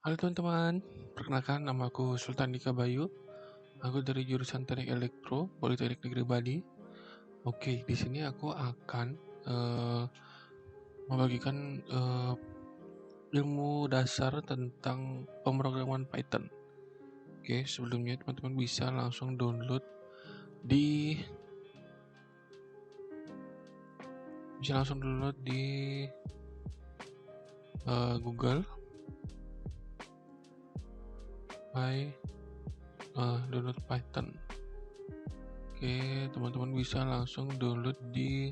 Halo teman-teman, perkenalkan nama aku Sultan Dika Bayu. Aku dari jurusan Teknik Elektro, Politeknik Negeri Bali. Oke, di sini aku akan membagikan ilmu dasar tentang pemrograman Python. Oke, sebelumnya teman-teman bisa langsung download di Google download Python. Oke, teman-teman bisa langsung download di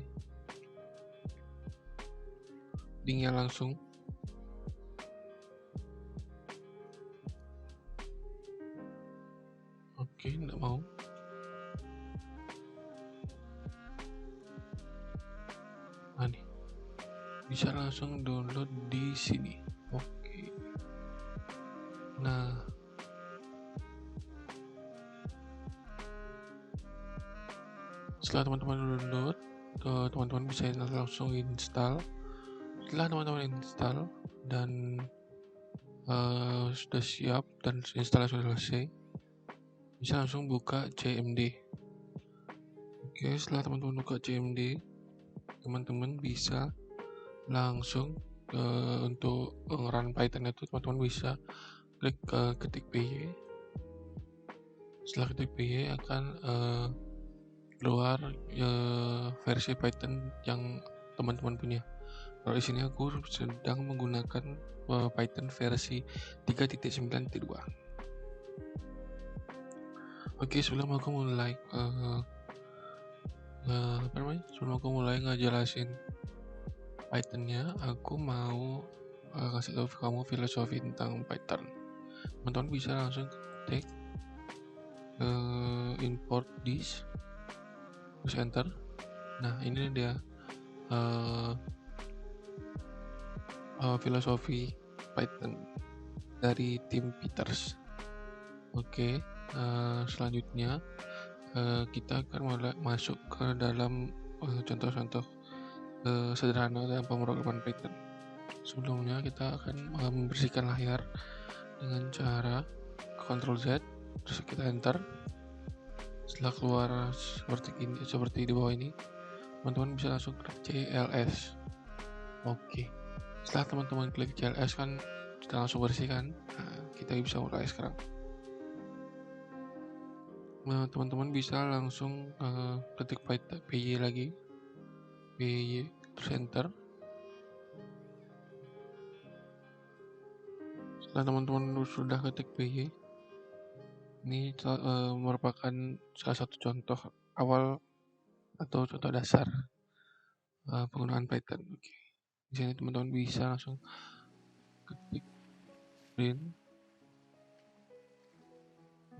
linknya langsung. Oke, enggak mau. Nah, nih. Bisa langsung download di sini. Oke. Nah, setelah teman-teman download, teman-teman bisa langsung install. Setelah teman-teman install dan sudah siap dan instalasi sudah selesai, bisa langsung buka CMD. Oke, setelah teman-teman buka CMD, teman-teman bisa langsung untuk run Python itu teman-teman bisa klik ketik py. Setelah ketik py akan keluar versi Python yang teman-teman punya. Kalau di sini aku sedang menggunakan Python versi 3.9.2. Oke, sebelum aku mulai ngejelasin Pythonnya, aku mau kasih tahu kamu filosofi tentang Python. Teman-teman bisa langsung ketik import this, terus enter. Nah, ini dia filosofi Python dari tim Peters. Oke, selanjutnya kita akan mulai masuk ke dalam contoh-contoh sederhana dalam pemrograman Python. Sebelumnya kita akan membersihkan layar dengan cara Ctrl Z, terus kita enter. Setelah keluar seperti di bawah ini, teman-teman bisa langsung klik CLS. Oke, setelah teman-teman klik CLS kan kita langsung bersihkan. Nah, kita bisa mulai sekarang. Nah, teman-teman bisa langsung ketik py lagi, py terus enter. Setelah teman-teman sudah ketik py, ini merupakan salah satu contoh awal atau contoh dasar penggunaan Python. Oke, di sini teman-teman bisa langsung ketik print,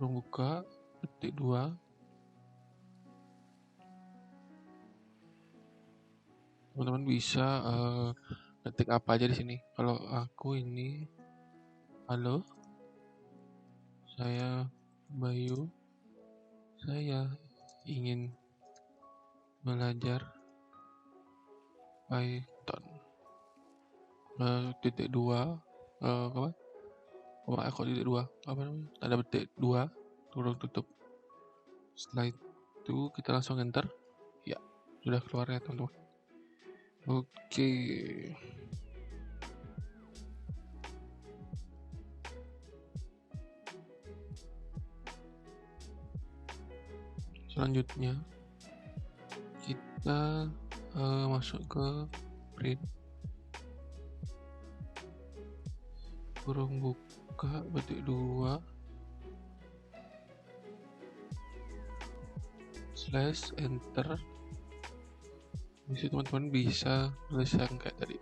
buka, ketik 2. Teman-teman bisa ketik apa aja di sini. Kalau aku ini, halo, saya Bayu, saya ingin belajar Python. Titik 2, apa? Kok titik 2? Apa namanya? Tanda petik 2, kurung tutup. Setelah itu kita langsung enter. Ya, sudah keluar ya teman-teman. Oke. Selanjutnya kita masuk ke print, kurung buka, petik 2, slash enter. Di situ teman-teman bisa tulis yang kayak tadi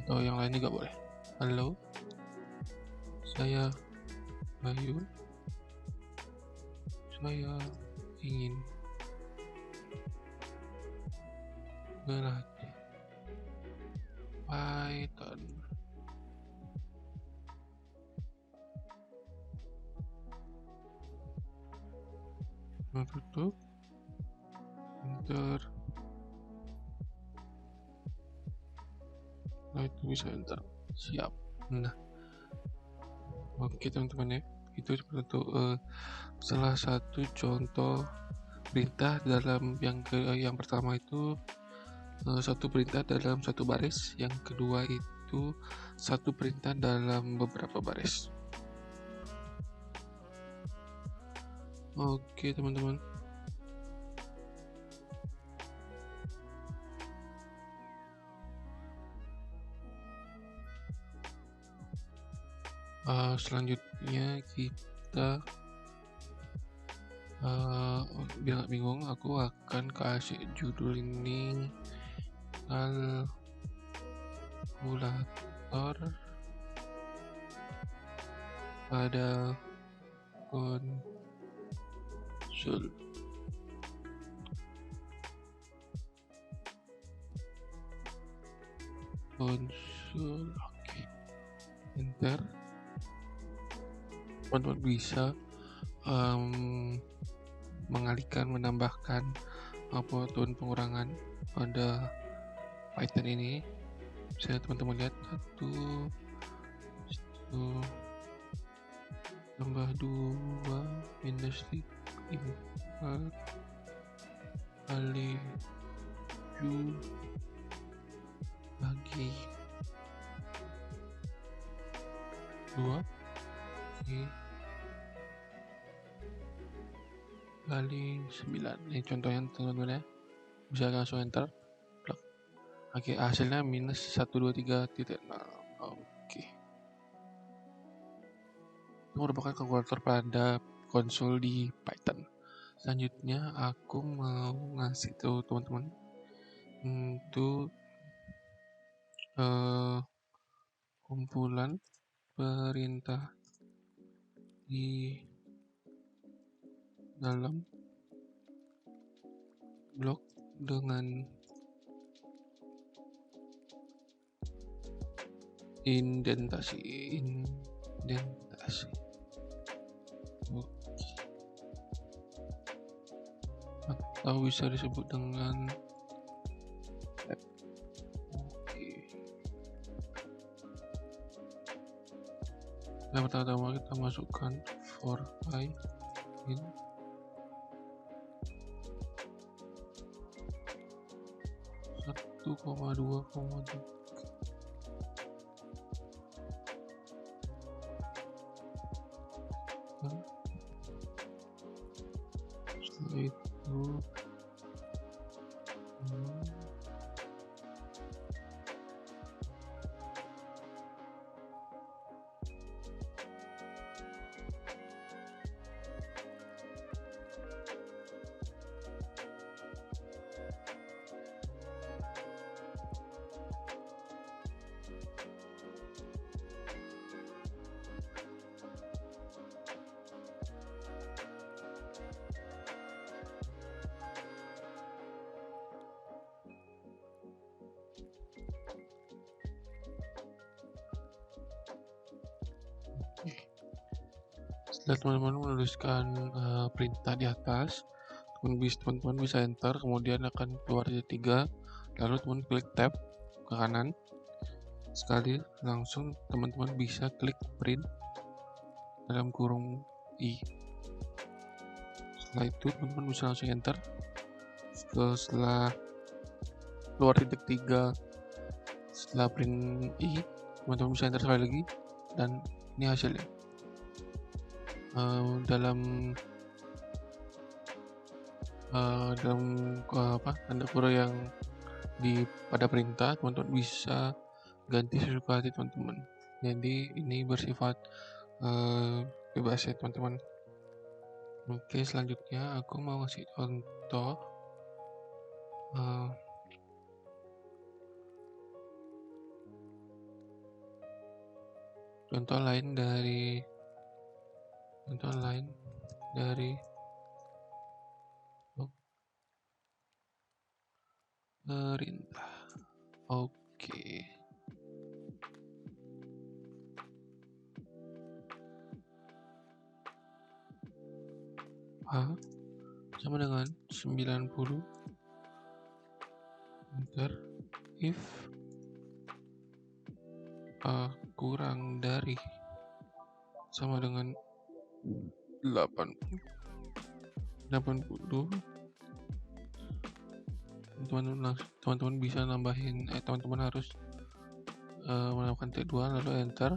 atau yang lain juga boleh. Halo, saya Bayu, saya ingin belajar Python. Tutup, enter. Nah, itu bisa enter. Siap. Nah, Oke teman-teman ya, itu seperti itu salah satu contoh perintah dalam yang pertama itu satu perintah dalam satu baris, yang kedua itu satu perintah dalam beberapa baris. Oke teman-teman. Selanjutnya kita biar nggak bingung, aku akan kasih judul ini kalkulator pada konsul. Oke, enter. Teman-teman bisa mengalihkan, menambahkan ataupun pengurangan pada Python ini. Bisa teman-teman lihat 1 tambah 2 minus 5 kali 7 bagi 2 kali 9. Ini contohnya teman-teman ya, bisa langsung enter. Oke, hasilnya minus 123.0. Oke, itu merupakan kalkulator pada konsol di Python. Selanjutnya aku mau ngasih tahu teman-teman untuk kumpulan perintah di dalam blok dengan indentasi. Atau bisa disebut dengan tab. Oke. Yang pertama kita masukkan for I in 1,2,3. Setelah itu setelah teman-teman menuliskan perintah di atas, teman-teman bisa enter, kemudian akan keluar titik 3, lalu teman klik tab ke kanan sekali, langsung teman-teman bisa klik print dalam kurung i. Setelah itu teman-teman bisa langsung enter. Setelah keluar titik 3 setelah print i, teman-teman bisa enter sekali lagi, dan ini hasilnya. Dalam tanda kurung yang pada perintah, teman-teman bisa ganti sesuka hati teman-teman. Jadi ini bersifat bebas ya teman-teman. Oke, selanjutnya aku mau kasih contoh contoh lain dari perintah. Oke. A sama dengan 90. Enter. If A kurang dari sama dengan 80. Teman-teman bisa nambahin, teman-teman harus melakukan T2 lalu enter,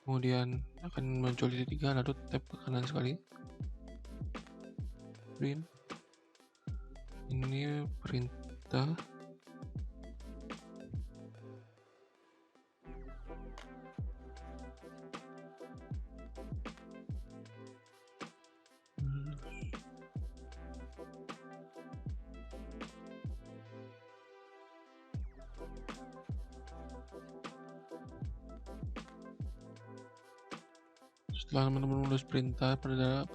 kemudian akan muncul titik 3 lalu tap ke kanan sekali, print. Ini perintah setelah teman-teman menulis perintah pada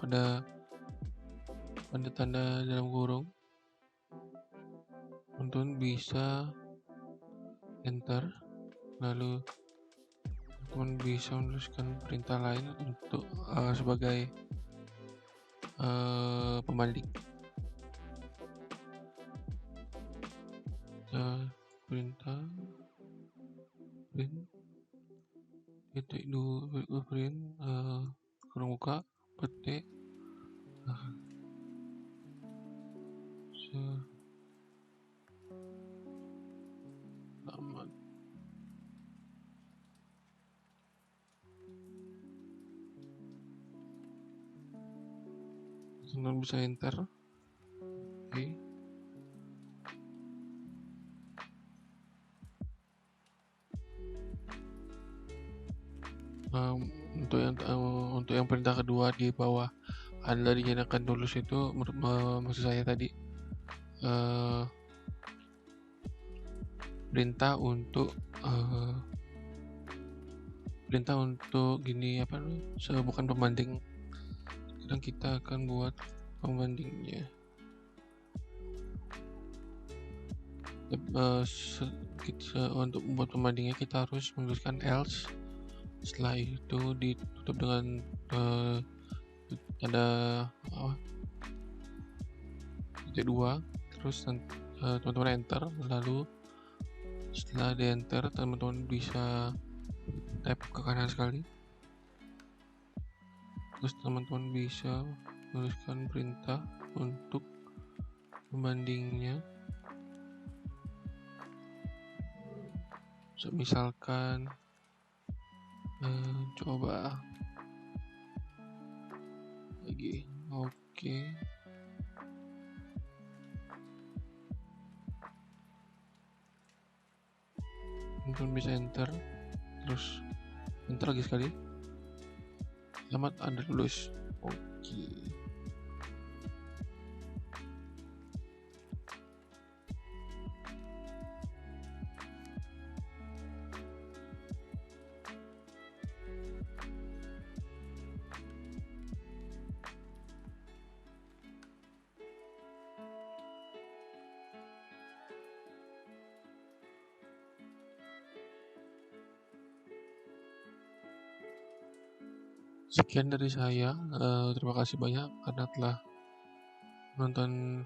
tanda dalam kurung, teman-teman bisa enter, lalu teman bisa menuliskan perintah lain untuk sebagai pembanding. Perintah print titik 2 print kurung buka petik selamat. Teman bisa enter. Oke. Untuk yang perintah kedua di bawah Anda dinyatakan lulus itu maksud saya tadi perintah untuk gini bukan pembanding. Sekarang kita akan buat pembandingnya. Untuk membuat pembandingnya kita harus menuliskan else. Setelah itu ditutup dengan tanda titik 2, terus teman-teman enter, lalu setelah di enter teman-teman bisa tap ke kanan sekali, terus teman-teman bisa menuliskan perintah untuk pembandingnya. Misalkan coba lagi. Oke. Teman-teman bisa enter, terus enter lagi sekali. Selamat, Anda lulus. Oke. Sekian dari saya. Terima kasih banyak karena telah menonton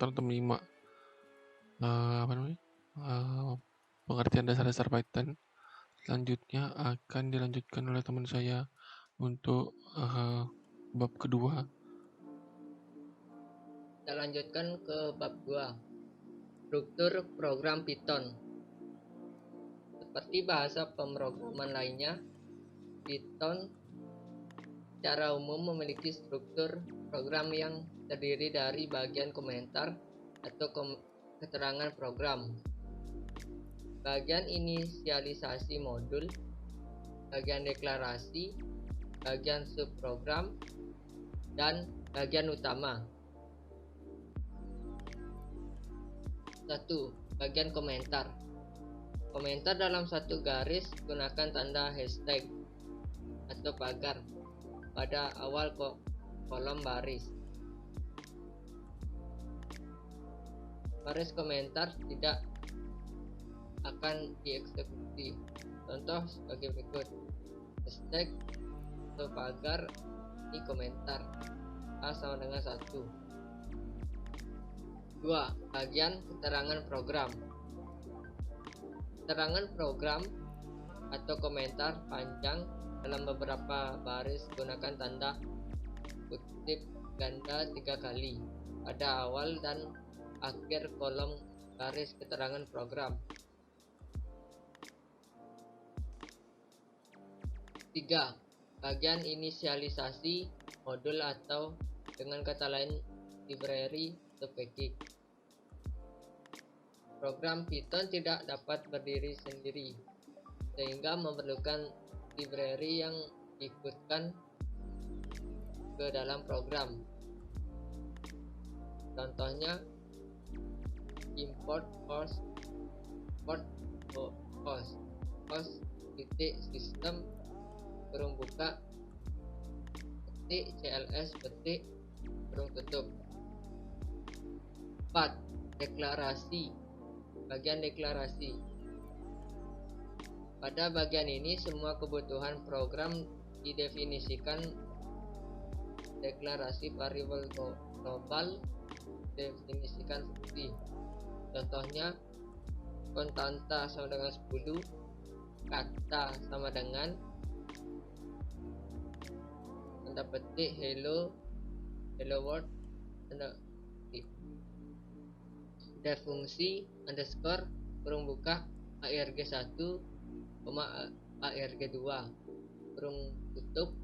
atau menyimak pengertian dasar-dasar Python. Selanjutnya akan dilanjutkan oleh teman saya untuk bab kedua. Kita lanjutkan ke bab 2, struktur program Python. Seperti bahasa pemrograman lainnya, Python secara umum memiliki struktur program yang terdiri dari bagian komentar atau keterangan program, bagian inisialisasi modul, bagian deklarasi, bagian subprogram, dan bagian utama. 1. Bagian komentar. Komentar dalam satu garis gunakan tanda hashtag atau pagar pada awal kolom baris. Baris komentar tidak akan dieksekusi. Contoh sebagai berikut: hashtag atau pagar ini komentar, A sama dengan 1. 2. Bagian keterangan program. Keterangan program atau komentar panjang dalam beberapa baris. Gunakan tanda kutip ganda 3 kali pada awal dan akhir kolom garis keterangan program. 3. Bagian inisialisasi modul atau dengan kata lain library atau package. Program Python tidak dapat berdiri sendiri sehingga memerlukan library yang diikutkan ke dalam program. Contohnya import host system kurung buka cls kurung tutup. 4. Deklarasi. Bagian deklarasi. Pada bagian ini semua kebutuhan program didefinisikan. Deklarasi variabel global definisikan seperti contohnya konstanta sama dengan 10, kata sama dengan tanda petik hello world, tanda petik. Fungsi underscore kurung buka arg1, arg2 kurung tutup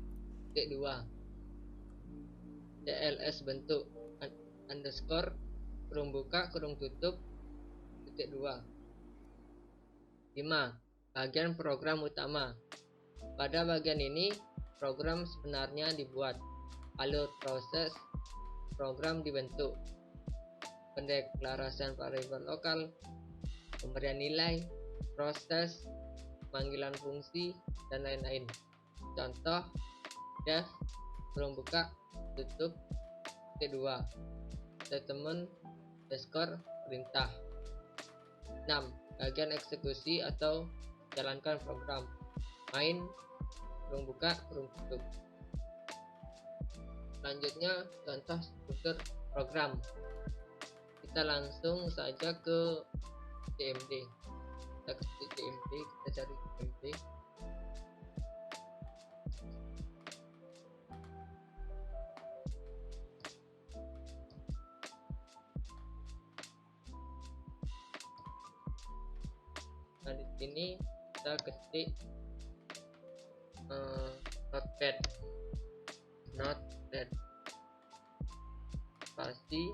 titik 2. cls bentuk underscore kurung buka kurung tutup titik 2. 5. Bagian program utama. Pada bagian ini program sebenarnya dibuat, alur proses program dibentuk, pendeklarasian variabel lokal, pemberian nilai, proses, panggilan fungsi, dan lain-lain. Contoh def kurung buka tutup titik 2, statement underscore perintah. 6. Bagian eksekusi atau jalankan program, main kurung buka kurung tutup. Selanjutnya contoh struktur program. Kita langsung saja ke CMD. Kita ketik CMD, kita cari CMD. Nah, di sini kita ketik notepad spasi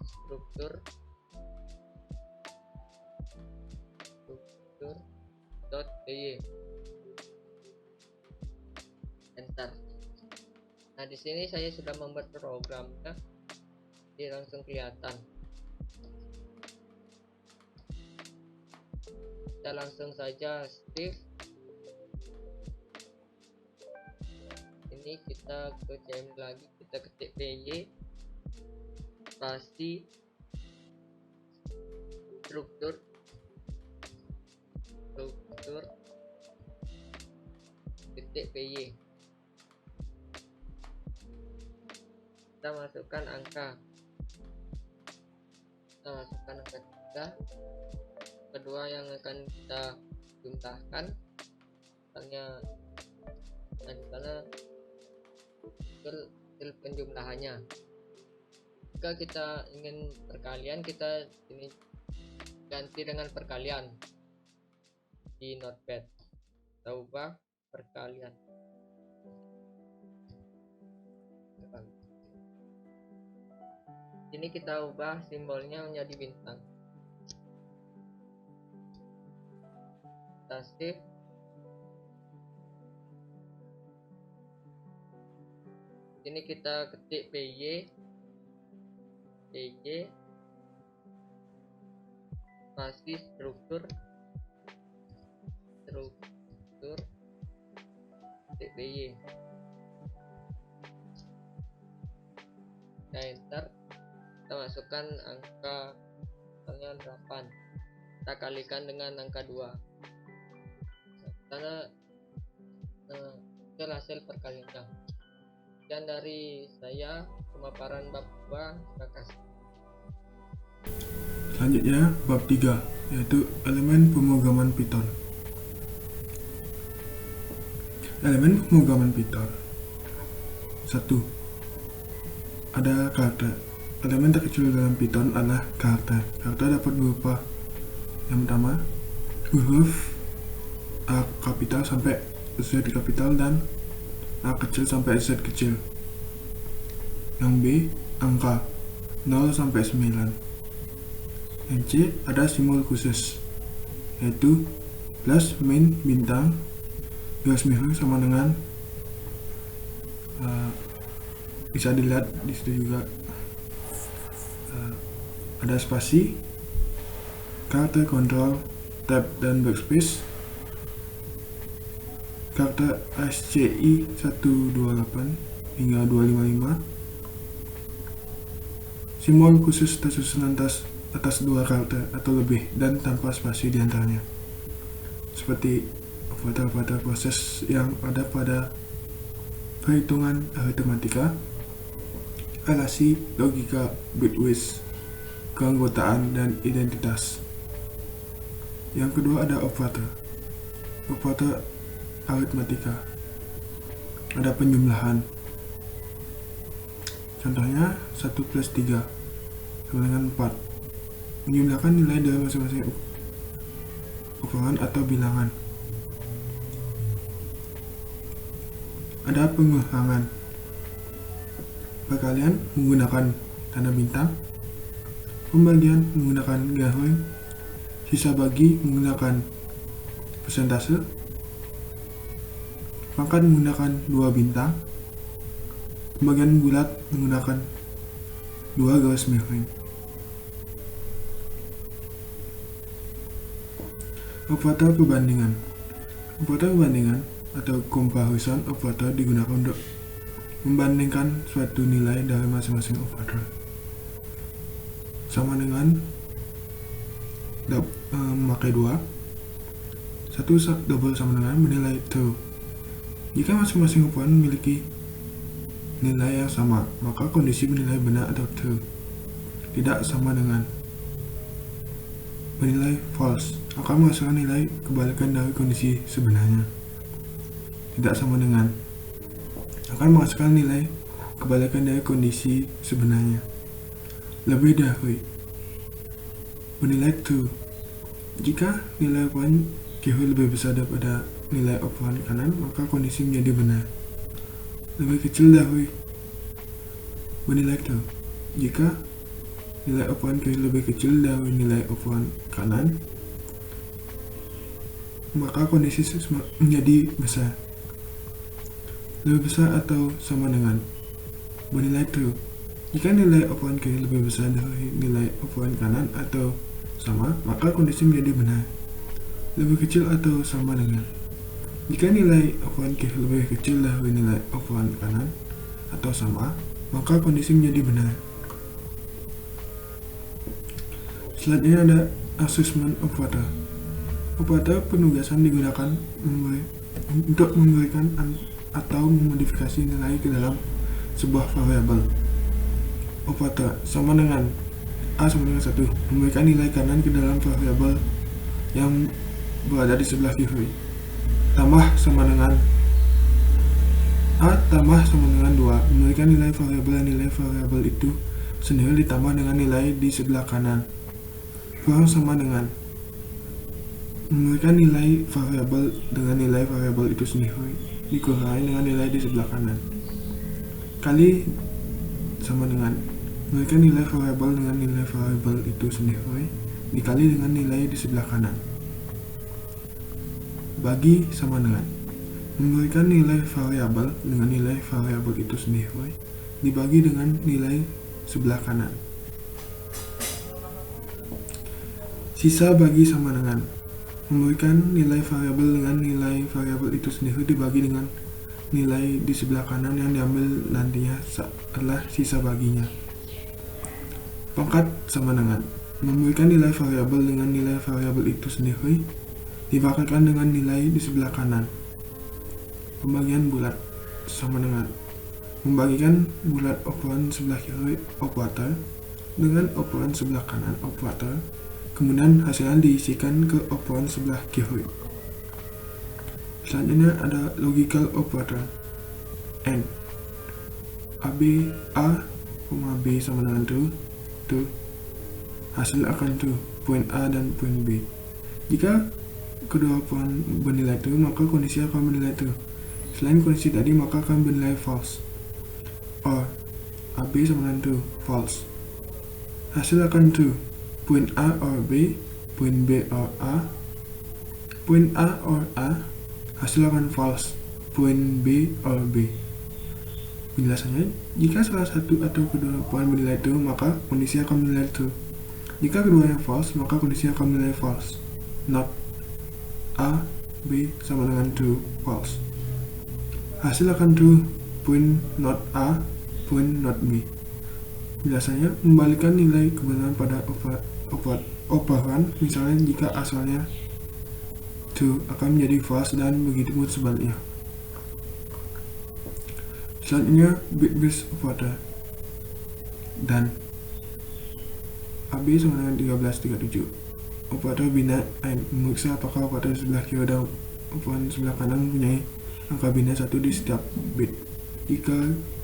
struktur.py, enter. Nah, di sini saya sudah membuat programnya, jadi langsung kelihatan. Kita langsung saja save. Ini kita ke CMD lagi, kita ketik py spasi struktur titik py. Kita masukkan angka, 3, kedua yang akan kita jumlahkan, misalnya hasil penjumlahannya. Jika kita ingin perkalian, kita ini ganti dengan perkalian di notepad, kita ubah perkalian. Ini kita ubah simbolnya menjadi bintang. Kita save. Ini kita ketik py spasi struktur titik py. Kita enter. Kita masukkan angka misalnya 8, kita kalikan dengan angka 2 karena hasil perkaliannya. Sekian dari saya, pemaparan bab 2. Terima kasih. Selanjutnya bab 3, yaitu elemen pemrograman Python. Elemen pemrograman Python. 1. Ada karakter. Elemen terkecil dalam Python adalah karakter. Karakter dapat berupa yang pertama, huruf A kapital sampai Z kapital dan A kecil sampai Z kecil. Yang B, angka 0 sampai 9. Yang C, ada simbol khusus, yaitu plus, min, bintang, garis miring sama dengan bisa dilihat di situ juga ada spasi, karakter kontrol, tab dan backspace, karakter SCI 128 hingga 255, simbol khusus tersusun atas dua karakter atau lebih dan tanpa spasi di antaranya, seperti operator proses yang ada pada perhitungan aritmatika, relasi, logika, bitwise, keanggotaan, dan identitas. Yang kedua ada operator aritmatika. Ada penjumlahan. Contohnya 1 plus 3 sama dengan 4. Menjumlahkan nilai dari masing-masing ukuran atau bilangan. Ada pengurangan. Perkalian menggunakan tanda bintang, pembagian menggunakan garis, sisa bagi menggunakan persentase, pangkat menggunakan 2 bintang, pembagian bulat menggunakan 2 garis miring. Operator perbandingan. Operator perbandingan atau comparison operator digunakan untuk membandingkan suatu nilai dari masing-masing operator. Sama dengan memakai 2. 1 double sama dengan menilai true. Jika masing-masing operan memiliki nilai yang sama, maka kondisi menilai benar atau true. Tidak sama dengan menilai false akan menghasilkan nilai kebalikan dari kondisi sebenarnya. Tidak sama dengan akan menghasilkan nilai kebalikan dari kondisi sebenarnya. Lebih dahulu, menilai true. Jika nilai operan kiri lebih besar daripada nilai operan kanan, maka kondisi menjadi benar. Lebih kecil dahulu, menilai true. Jika nilai operan kiri lebih kecil dari nilai operan kanan, maka kondisi menjadi besar. Lebih besar atau sama dengan bernilai true. Jika nilai operan kiri lebih besar dari nilai operan kanan atau sama, maka kondisi menjadi benar. Lebih kecil atau sama dengan. Jika nilai operan kiri lebih kecil dari nilai operan kanan atau sama, maka kondisi menjadi benar. Selanjutnya ada assessment operator. Operator penugasan digunakan untuk memberikan atau memodifikasi nilai ke dalam sebuah variabel. Operator sama dengan A sama dengan 1, memberikan nilai kanan ke dalam variabel yang berada di sebelah kiri. Tambah sama dengan A tambah sama dengan 2, memberikan nilai variabel itu sendiri ditambah dengan nilai di sebelah kanan. Kurang sama dengan memberikan nilai variabel dengan nilai variabel itu sendiri dikurangi dengan nilai di sebelah kanan. Kali sama dengan memberikan nilai variabel dengan nilai variabel itu sendiri dikali dengan nilai di sebelah kanan. Bagi sama dengan memberikan nilai variabel dengan nilai variabel itu sendiri dibagi dengan nilai sebelah kanan. Sisa bagi sama dengan memberikan nilai variabel dengan nilai variabel itu sendiri dibagi dengan nilai di sebelah kanan yang diambil nantinya adalah sisa baginya. Pangkat sama dengan memberikan nilai variabel dengan nilai variabel itu sendiri dibakatkan dengan nilai di sebelah kanan. Pembagian bulat sama dengan membagikan bulat operan sebelah kiri operator dengan operan sebelah kanan operator, kemudian hasilnya diisikan ke operan sebelah kiri. Selanjutnya ada logical operator AND. A, B sama dengan true, hasil akan true, poin A dan poin B. Jika kedua poin bernilai true, maka kondisi akan bernilai true. Selain kondisi tadi, maka akan bernilai false. Or A, B sama dengan true, false. Hasil akan true, poin A or B, poin B or A. Poin A or A, hasil akan false, poin B or B. Penjelasannya, jika salah satu atau kedua poin bernilai true, maka kondisi akan bernilai true. Jika keduanya false, maka kondisi akan bernilai false. Not A, B sama dengan true, false. Hasil akan true, poin not A, poin not B. Penjelasannya, membalikkan nilai kebenaran pada operan, misalnya jika asalnya true akan menjadi false dan begitu pun sebaliknya. Selanjutnya bit-based operator dan AB sama dengan 1337. Operator bina AND memeriksa apakah operator sebelah kiri dan operan sebelah kanan mempunyai angka bina 1 di setiap bit. Jika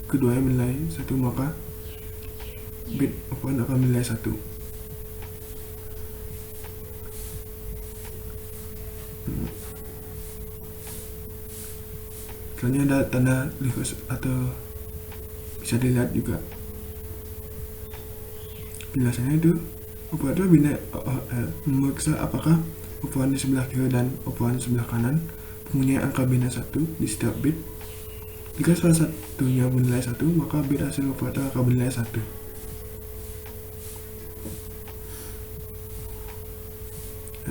keduanya bernilai 1, maka bit operan akan bernilai 1. Selanjutnya ada tanda reverse atau bisa dilihat juga. Penjelasannya itu, operator bina memeriksa apakah operan di sebelah kiri dan operan sebelah kanan mempunyai angka bina 1 di setiap bit. Jika salah satunya bernilai 1, maka bit hasil operator akan bernilai 1.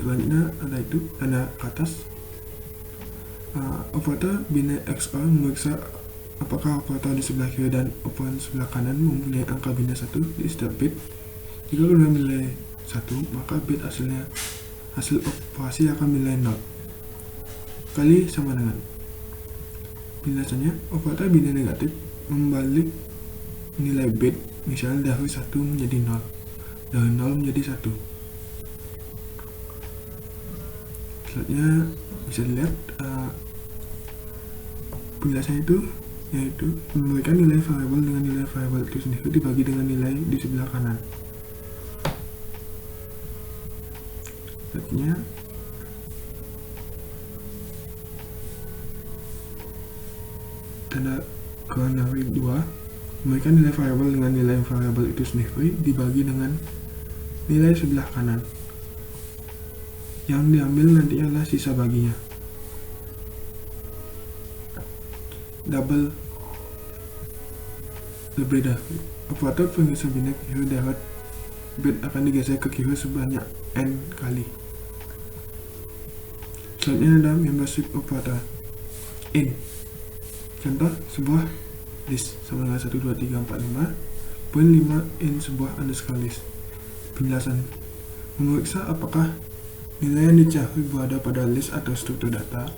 Selanjutnya ada itu, tanda ke atas. Operator bina XOR memeriksa apakah operator di sebelah kiri dan operan sebelah kanan mempunyai angka bina 1 di setiap bit. Jika kedua nilai 1, maka bit hasil operasi akan bernilai 0 kali sama dengan. Penjelasannya, operator bina negatif membalik nilai bit, misalnya dari 1 menjadi 0, dari 0 menjadi 1. Selanjutnya bisa dilihat penjelasan itu, yaitu memberikan nilai variabel dengan nilai variabel itu sendiri dibagi dengan nilai di sebelah kanan. Selanjutnya tanda kurang dari 2, memberikan nilai variabel dengan nilai variabel itu sendiri dibagi dengan nilai sebelah kanan. Yang diambil nanti adalah sisa baginya. Double berbeda. Operator penggeser bina ke kiri dapat bit akan digeser ke kiri sebanyak n kali. Selanjutnya ada membership operator in. Contoh, sebuah list sama dengan 1, 2, 3, 4, 5. Poin 5 in sebuah underscore list. Penjelasan, memeriksa apakah nilai yang dicari berada pada list atau struktur data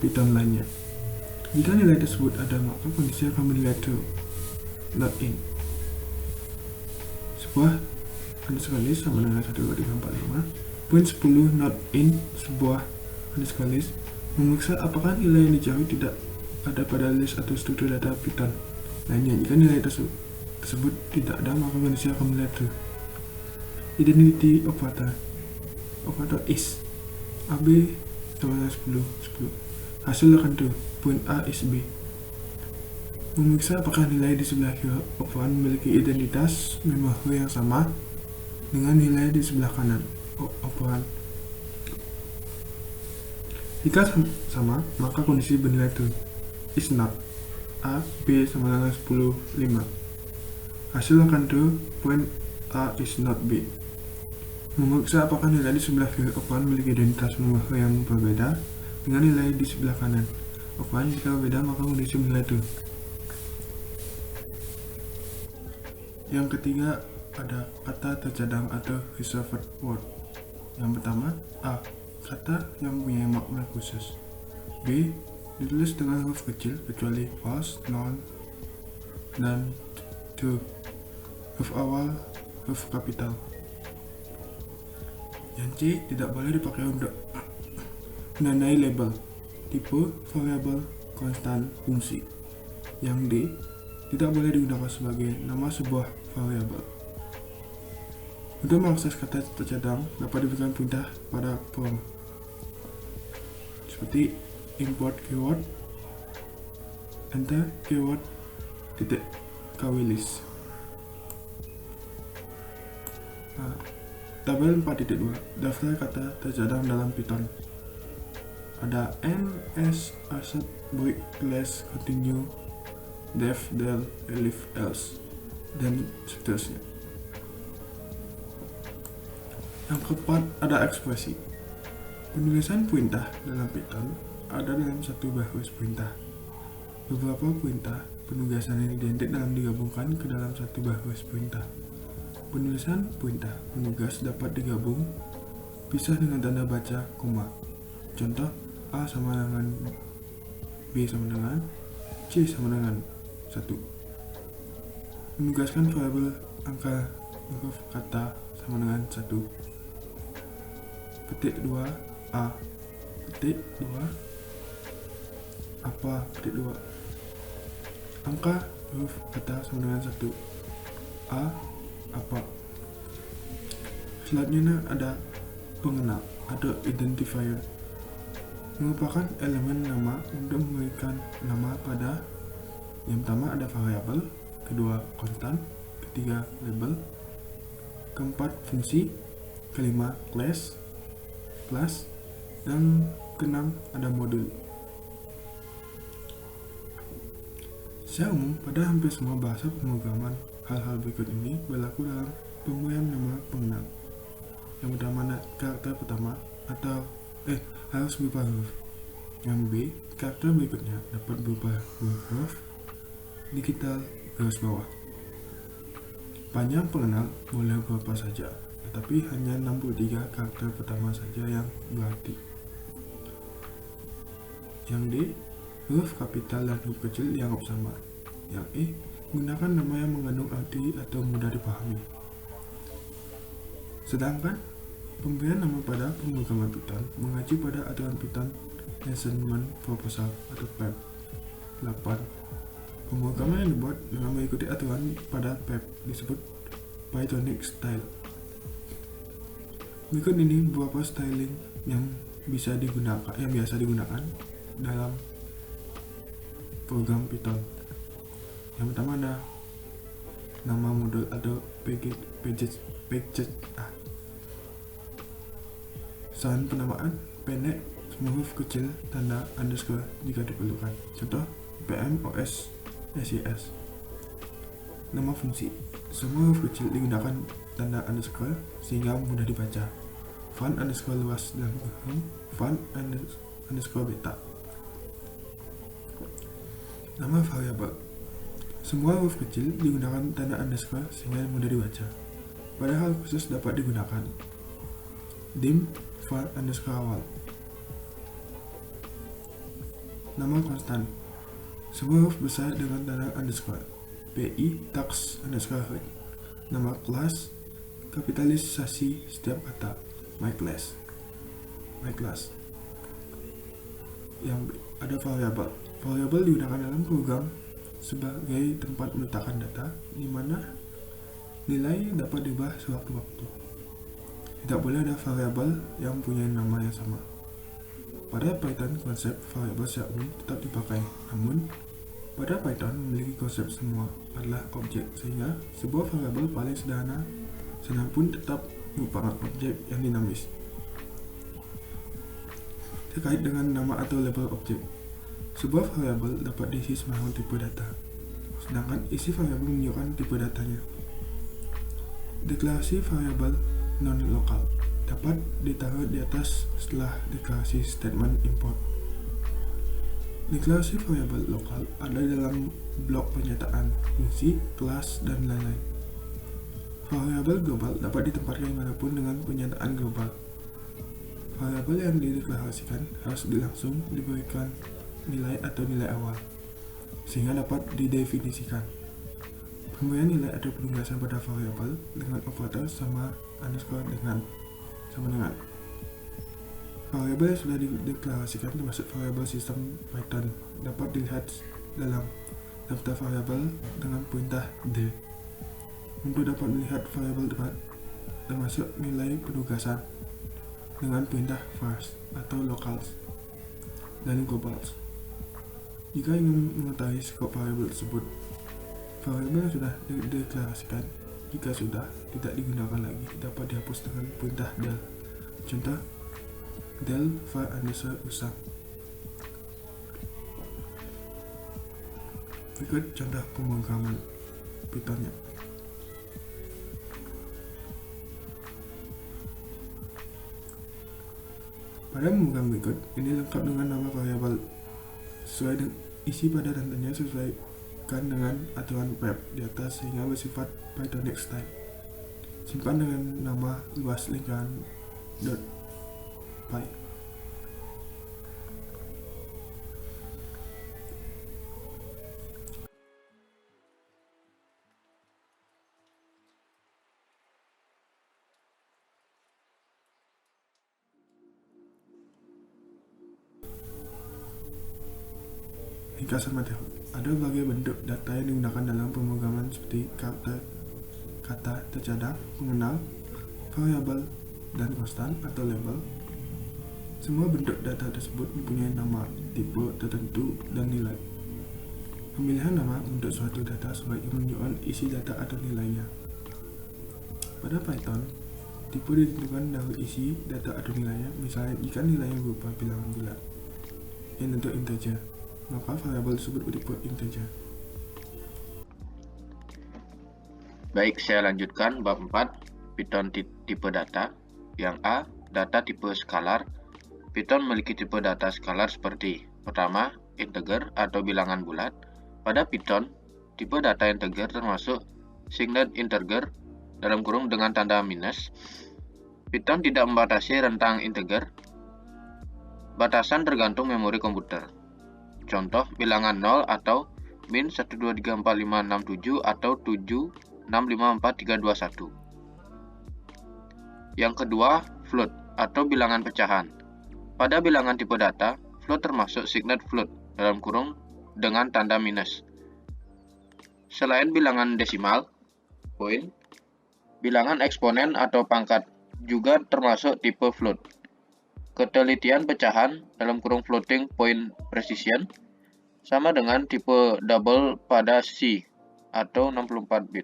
Python lainnya. Jika nilai tersebut ada, maka kondisi akan bernilai true, not in. Sebuah underscore list sama dengan 1, 2, 3, 4, 5. Poin 10 not in sebuah underscore list memeriksa apakah nilai yang dicari tidak ada pada list atau struktur data Python lainnya. Jika nilai tersebut tidak ada, maka kondisi akan bernilai true. Identity operator is AB sama dengan 10. Hasil akan true, poin A is B. Memeriksa apakah nilai di sebelah kiri operan memiliki identitas memori yang sama dengan nilai di sebelah kanan operan. Jika sama, maka kondisi bernilai true. Is not A, B sama dengan 10, 5. Hasil akan true, poin A is not B. Memeriksa apakah nilai di sebelah kiri operan memiliki identitas memori yang berbeda dengan nilai di sebelah kanan operan. Jika berbeda, maka kondisi bernilai true. Yang ketiga ada kata tercadang atau reserved word. Yang pertama, A, kata yang mempunyai makna khusus. B, ditulis dengan huruf kecil kecuali false, null, dan true. Huruf awal huruf kapital. Yang C, tidak boleh dipakai untuk menandai label. tipe variabel konstan fungsi. Yang D tidak boleh digunakan sebagai nama sebuah variabel. Untuk mengakses kata tercadang dapat diberikan perintah pada prompt seperti import keyword, enter keyword titik kawilist. Tabel 4.2 daftar kata tercadang dalam Python. Ada n, s, asset, break, class, continue, def, del, elif, else, dan seterusnya. Yang keempat ada ekspresi. Penulisan perintah dalam Python ada dalam satu baris perintah. Beberapa perintah penugasan yang identik dalam digabungkan ke dalam satu baris perintah. Penulisan perintah penugas dapat digabung pisah dengan tanda baca koma. Contoh A sama dengan B sama dengan C sama dengan 1. Menugaskan variabel angka huruf kata sama dengan 1. Petik 2 A. Petik 2 apa petik 2. Angka huruf kata sama dengan 1. A apa. Selanjutnya ada pengenal atau identifier, merupakan elemen nama untuk memberikan nama pada yang pertama ada variabel, kedua konstan, ketiga label, keempat fungsi, kelima class, dan keenam ada modul. Secara umum pada hampir semua bahasa pemrograman hal-hal berikut ini berlaku dalam pemberian nama pengenal. Yang pertama ada karakter pertama atau harus berupa huruf. Yang B, karakter berikutnya dapat berupa huruf digital garis bawah. Panjang pengenal boleh berapa saja, tetapi hanya 63 karakter pertama saja yang berarti. Yang D, huruf kapital dan huruf kecil dianggap sama. Yang E, gunakan nama yang mengandung arti atau mudah dipahami. Sedangkan pemberian nama pada pemrograman Python mengacu pada aturan Python Enhancement Proposal atau PEP 8. Pemrograman yang dibuat dengan mengikuti aturan pada PEP disebut Pythonic Style. Berikut ini beberapa styling yang biasa digunakan dalam program Python. Yang pertama ada nama modul atau package. Saran penamaan pendek, semua huruf kecil, tanda underscore jika diperlukan. Contoh PM OS SES. Nama fungsi, semua huruf kecil digunakan tanda underscore sehingga mudah dibaca. Font underscore luas dan font underscore beta. Nama variabel, semua huruf kecil digunakan tanda underscore sehingga mudah dibaca. Pada hal khusus dapat digunakan dim file underscore awal. Nama konstan, semua huruf besar dengan tanda underscore. PI tax underscore head. Nama kelas, kapitalisasi setiap kata. My class. Yang ada variabel. Variabel digunakan dalam program sebagai tempat meletakkan data, di mana nilai dapat diubah sewaktu-waktu. Tidak boleh ada variabel yang punya nama yang sama. Pada Python, konsep variabel secara umum tetap dipakai, namun pada Python memiliki konsep semua adalah objek, sehingga sebuah variabel paling sederhana pun tetap merupakan objek yang dinamis. Terkait dengan nama atau label objek, sebuah variabel dapat diisi sembarang tipe data, sedangkan isi variabel menunjukkan tipe datanya. Deklarasi variabel non-lokal dapat ditaruh di atas setelah deklarasi statement import. Deklarasi variabel lokal ada dalam blok pernyataan, fungsi, kelas, dan lain-lain. Variabel global dapat ditempatkan dimanapun dengan pernyataan global. Variabel yang dideklarasikan harus langsung diberikan nilai atau nilai awal, sehingga dapat didefinisikan. Pemberian nilai atau penugasan pada variabel dengan operator sama underscore dengan. Variabel yang sudah dideklarasikan termasuk variabel sistem Python dapat dilihat dalam daftar variabel dengan perintah d. Untuk dapat melihat variabel termasuk nilai penugasan dengan perintah vars atau locals dan globals. Jika ingin mengetahui skop variabel tersebut, variabel yang sudah dideklarasikan jika sudah tidak digunakan lagi dapat dihapus dengan perintah del. Contoh del var usang. Berikut contoh pemrograman Python-nya. Pada pemrograman berikut, ini lengkap dengan nama variabel sesuai dengan isi pada rantannya sesuaikan dengan aturan web di atas sehingga bersifat Pythonic style. Simpan dengan nama luas lingkaran .py. Ringkasan materi. Ada berbagai bentuk data yang digunakan dalam pemrograman seperti kata tercadang, pengenal, variabel, dan konstan atau label. Semua bentuk data tersebut mempunyai nama, tipe tertentu, dan nilai. Pemilihan nama untuk suatu data sebaiknya menunjukkan isi data atau nilainya. Pada Python, tipe ditentukan dari isi data atau nilainya. Misalnya, jika nilainya berupa bilangan bulat yang bentuk integer, maka variabel tersebut bertipe integer. Baik, saya lanjutkan bab 4, Python tipe data. Yang A, data tipe skalar. Python memiliki tipe data skalar seperti: pertama, integer atau bilangan bulat. Pada Python, tipe data integer termasuk signed integer dengan tanda minus. Python tidak membatasi rentang integer. Batasan tergantung memori komputer. Contoh, bilangan 0 atau min 1234567 atau 7654321. Yang kedua, float atau bilangan pecahan. Pada bilangan tipe data, float termasuk signed float dengan tanda minus. Selain bilangan desimal, poin, bilangan eksponen atau pangkat juga termasuk tipe float. Ketelitian pecahan (floating point precision) sama dengan tipe double pada C atau 64 bit.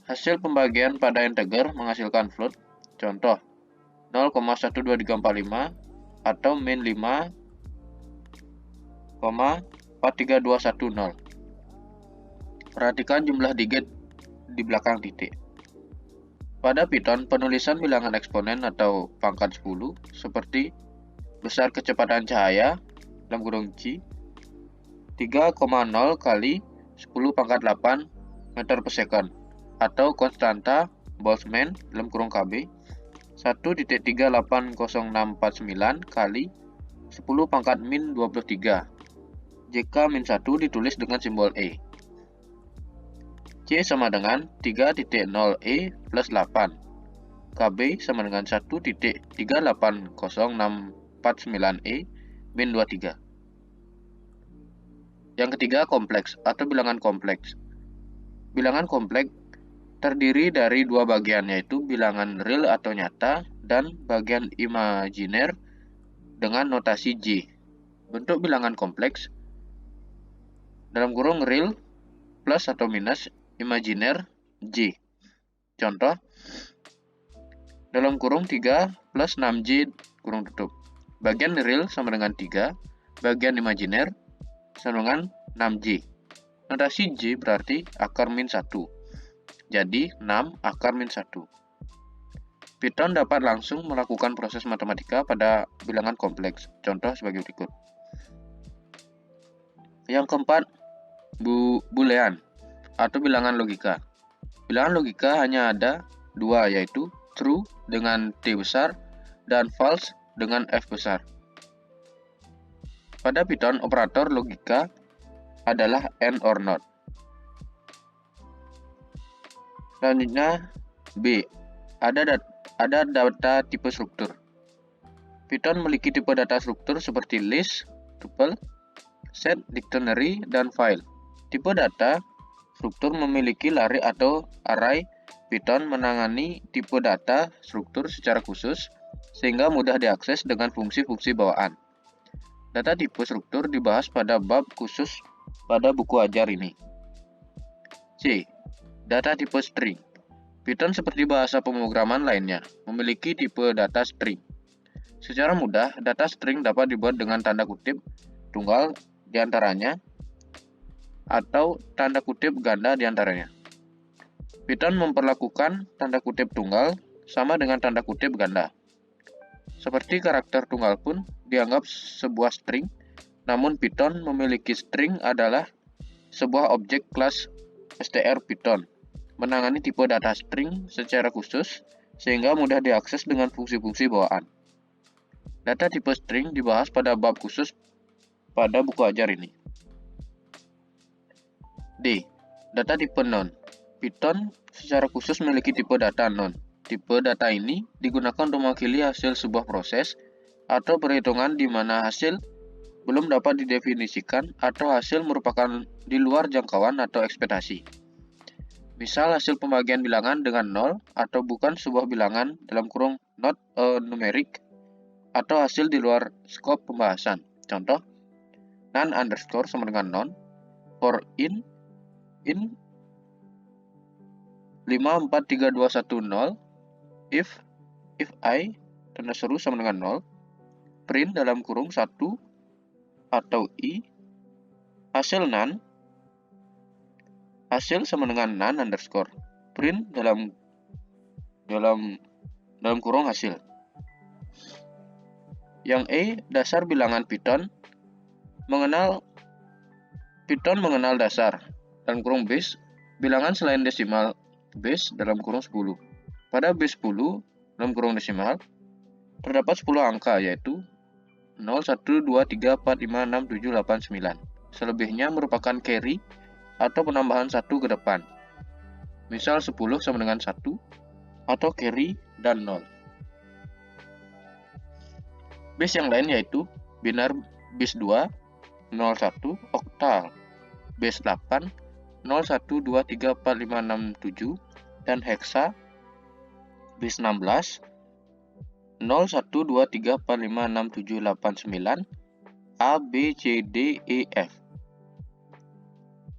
Hasil pembagian pada integer menghasilkan float. Contoh, 0,12345 atau min 5,43210. Perhatikan jumlah digit di belakang titik. Pada Python, penulisan bilangan eksponen atau pangkat 10 seperti besar kecepatan cahaya (G) 3,0 kali 10 pangkat 8 meter per second atau konstanta Boltzmann (KB) 1.38069 kali 10 pangkat min 23. Jika min 1 ditulis dengan simbol E. C sama dengan 3.0E plus 8. KB sama dengan 1.38069E min 23. Yang ketiga, kompleks atau bilangan kompleks. Bilangan kompleks terdiri dari dua bagian, yaitu bilangan real atau nyata dan bagian imajiner dengan notasi J. Bentuk bilangan kompleks real plus atau minus imajiner J. Contoh, 3 plus 6J kurung tutup. Bagian real sama dengan 3, bagian imajiner sama dengan 6J. Notasi J berarti akar min 1. Jadi 6 akar min 1. Python dapat langsung melakukan proses matematika pada bilangan kompleks. Contoh sebagai berikut. Yang keempat, Boolean atau bilangan logika. Bilangan logika hanya ada dua, yaitu true dengan T besar dan false dengan F besar. Pada Python, operator logika adalah AND or NOT. Selanjutnya, B. Ada data tipe struktur. Python memiliki tipe data struktur seperti list, tuple, set, dictionary, dan file. Tipe data struktur memiliki lari atau array. Python menangani tipe data struktur secara khusus sehingga mudah diakses dengan fungsi-fungsi bawaan. Data tipe struktur dibahas pada bab khusus pada buku ajar ini. C. Data tipe string. Python seperti bahasa pemrograman lainnya, memiliki tipe data string. Secara mudah, data string dapat dibuat dengan tanda kutip tunggal di antaranya atau tanda kutip ganda di antaranya. Python memperlakukan tanda kutip tunggal sama dengan tanda kutip ganda. Seperti karakter tunggal pun dianggap sebuah string, namun Python memiliki string adalah sebuah objek kelas str Python, menangani tipe data string secara khusus sehingga mudah diakses dengan fungsi-fungsi bawaan. Data tipe string dibahas pada bab khusus pada buku ajar ini. D. Data tipe non. Python secara khusus memiliki tipe data non. Tipe data ini digunakan untuk mewakili hasil sebuah proses atau perhitungan di mana hasil belum dapat didefinisikan atau hasil merupakan di luar jangkauan atau ekspektasi. Misal hasil pembagian bilangan dengan 0 atau bukan sebuah bilangan dalam kurung not a numeric atau hasil di luar skop pembahasan. Contoh, non underscore sama dengan non, for in 543210, if I tanda seru sama dengan 0, print dalam kurung 1 atau i, hasil non, hasil sama dengan non underscore, print dalam kurung hasil. Yang E, dasar bilangan Python mengenal dasar dalam kurung base bilangan selain desimal base dalam kurung 10. Pada base 10 dalam kurung desimal terdapat 10 angka yaitu 0, 1, 2, 3, 4, 5, 6, 7, 8, 9. Selebihnya merupakan carry atau penambahan 1 ke depan. Misal 10 sama dengan 1 atau carry dan 0. Base yang lain yaitu binar base 2, 01, oktal base 8, 0, 1, 2, 3, 4, 5, 6, 7, dan hexa base 16, 0, 1, 2, 3, 4, 5, 6, 7, 8, 9, A, B, C, D, E, F.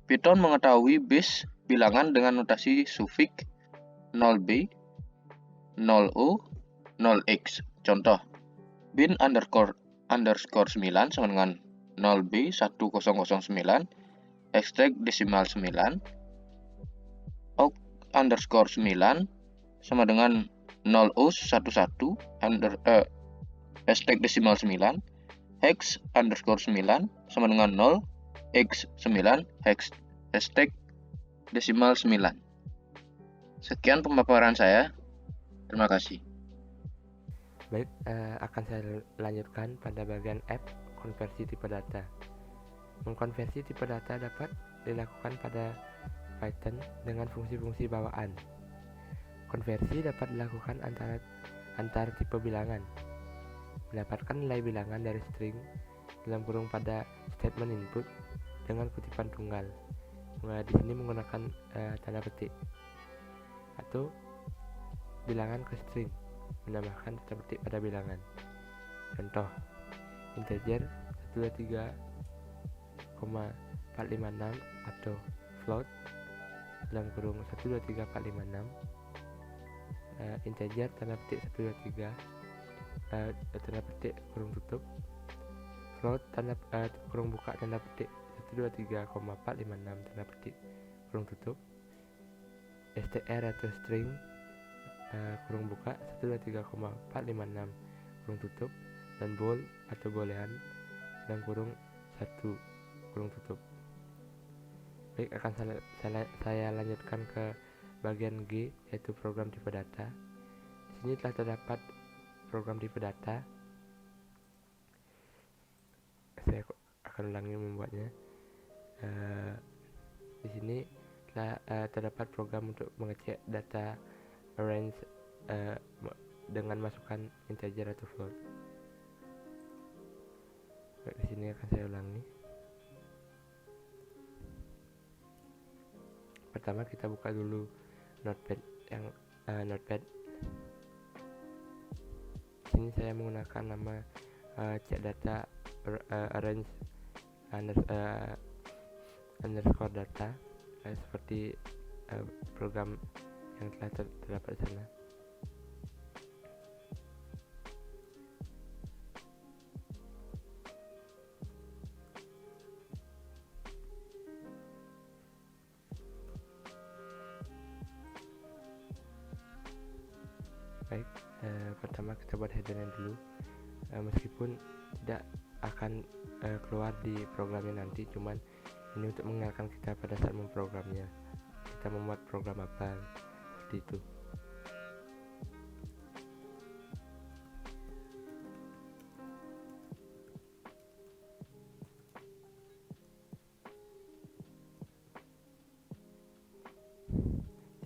Python mengetahui base bilangan dengan notasi sufiks 0b, 0o, 0x. Contoh, bin underscore 9 sama dengan 0b 1009, extract desimal 9, oct underscore 9 sama dengan 0o11 hashtag desimal 9, hex underscore 9 sama dengan 0 x9 hashtag desimal 9. Sekian pemaparan saya. Terima kasih. Baik, akan saya lanjutkan pada bagian F, konversi tipe data. Mengkonversi tipe data dapat dilakukan pada Python dengan fungsi-fungsi bawaan. Konversi dapat dilakukan antar tipe bilangan. Mendapatkan nilai bilangan dari string dalam kurung pada statement input dengan kutipan tunggal. Di sini menggunakan tanda petik atau bilangan ke string, menambahkan tanda petik pada bilangan. Contoh, integer 123,456 atau float dalam kurung 123,456, integer tanda petik 123 tanda petik kurung tutup, float tanda kurung buka tanda petik 123,456 tanda petik kurung tutup, str atau string kurung buka 123,456 kurung tutup, dan bool atau bolehan dalam kurung 1 kurung tutup. Baik, akan saya lanjutkan ke bagian G, yaitu program tipe data. Di sini telah terdapat program tipe data. Saya akan ulangi membuatnya. Di sini telah terdapat program untuk mengecek data range dengan masukkan integer atau float. Di sini akan saya ulangi. Pertama kita buka dulu notepad notepad. Sini saya menggunakan nama cek data arrange underscore data seperti program yang telah terdapat di sana. Baik, pertama kita buat headernya dulu. Meskipun tidak akan keluar di programnya nanti, cuman ini untuk mengingatkan kita pada saat memprogramnya, kita membuat program apa, seperti itu.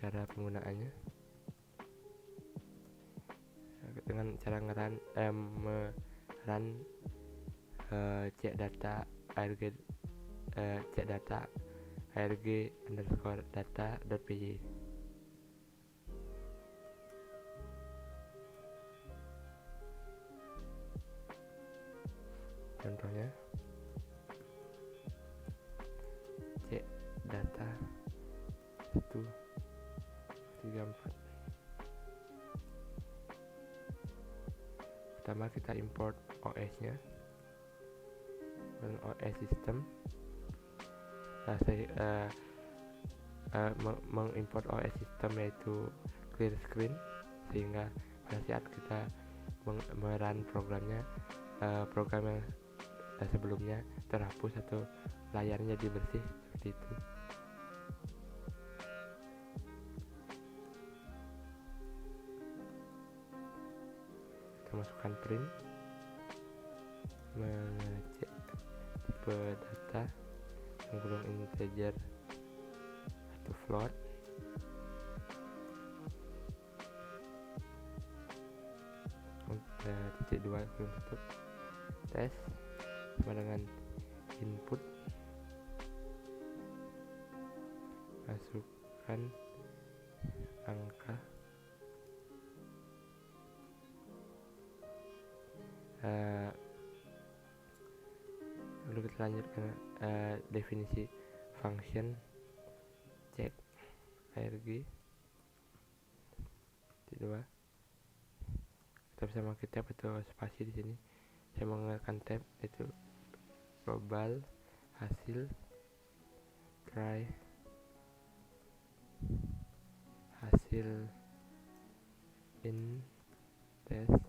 Cara penggunaannya dengan cara ngeran cek data arg underscore data.py. Contohnya cek data 134. Pertama kita import OS nya dan OS system. Mengimport OS system yaitu clear screen, sehingga pada saat kita merun programnya, program yang sebelumnya terhapus atau layarnya jadi bersih, seperti itu. Kita masukkan print, mengecek tipe data menggulung integer atau float, titik 2 belum tutup, tes sama dengan input, masukkan angka, lalu kita lanjut ke definisi function check arg titik 2. Kita bisa memakai tab atau spasi di sini. Saya menggunakan tab, yaitu global hasil try hasil in test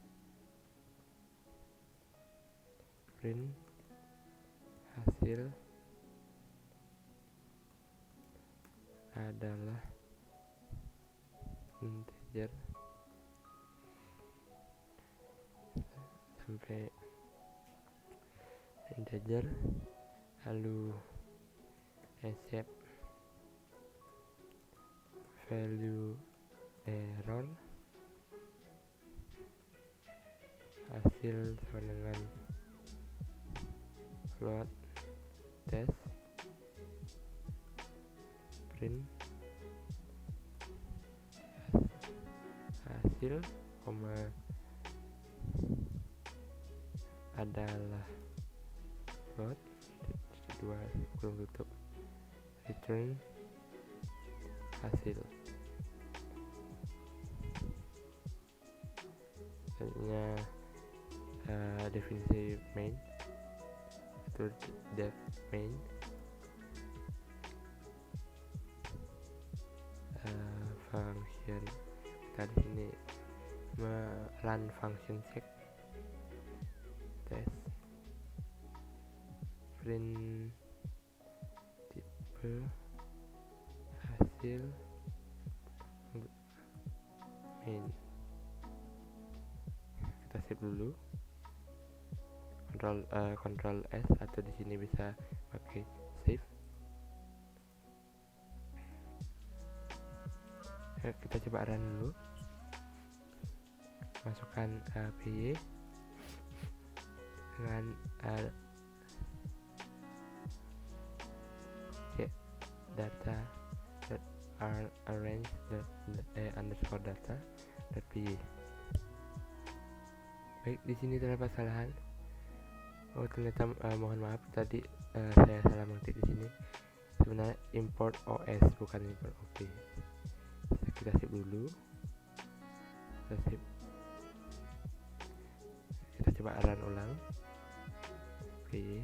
print hasil adalah integer sampai integer, lalu accept value error, hasil sama dengan float test print hasil koma adalah float titik 2 belum tutup, return hasil. Selanjutnya definisi main atau def main, function kita di sini run function check test print tipe hasil main. Kita save dulu, Ctrl S, atau di sini bisa pakai save. Kita coba run dulu, masukkan PY dengan data arrange underscore data py. Baik, di sini terdapat kesalahan. Oh ternyata mohon maaf tadi saya salah mengetik di sini. Sebenarnya import OS bukan import OP. Kita save dulu. Kita coba run ulang. Oke,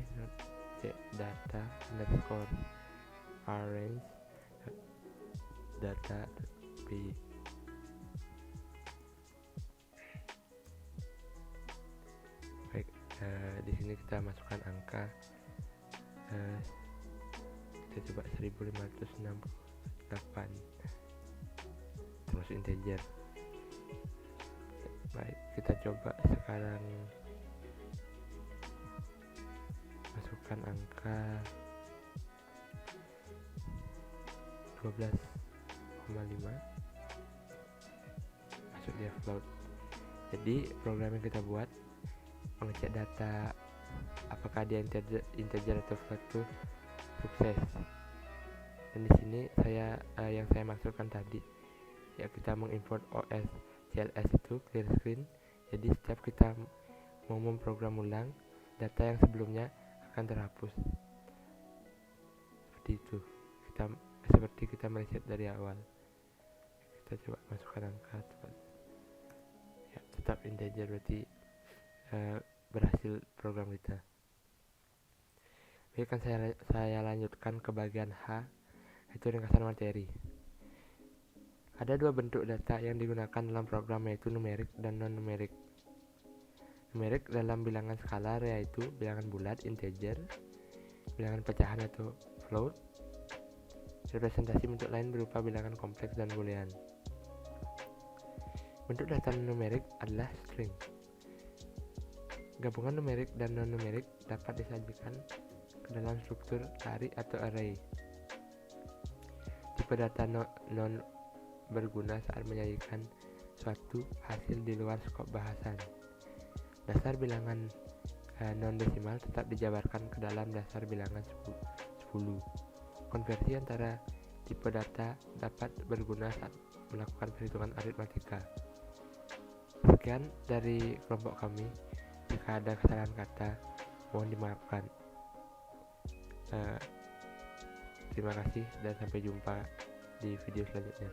data underscore arrange data py. Baik, di sini kita masukkan angka. Kita coba 1568 termasuk integer. Baik, kita coba sekarang masukkan angka 12,5 masuk dia float. Jadi program yang kita buat mengecek data apakah dia integer atau float itu sukses. Dan di sini yang saya maksudkan tadi ya, kita mengimport OS CLS itu clear screen. Jadi setiap kita mau memprogram ulang, data yang sebelumnya akan terhapus. Seperti itu. Seperti kita mereset dari awal. Kita coba masukkan angka ya, tetap integer, berarti berhasil program kita. Oke, kan saya lanjutkan ke bagian H, yaitu ringkasan materi. Ada dua bentuk data yang digunakan dalam program, yaitu numerik dan non-numerik. Numerik dalam bilangan skalar yaitu bilangan bulat integer, bilangan pecahan atau float. Representasi bentuk lain berupa bilangan kompleks dan boolean. Bentuk data numerik adalah string. Gabungan numerik dan non-numerik dapat disajikan ke dalam struktur array atau array. Tipe data non berguna saat menyajikan suatu hasil di luar skop bahasan. Dasar bilangan non-desimal tetap dijabarkan ke dalam dasar bilangan 10. Konversi antara tipe data dapat berguna saat melakukan perhitungan aritmatika. Sekian dari kelompok kami. Jika ada kesalahan kata, mohon dimaafkan. Terima kasih dan sampai jumpa di video selanjutnya.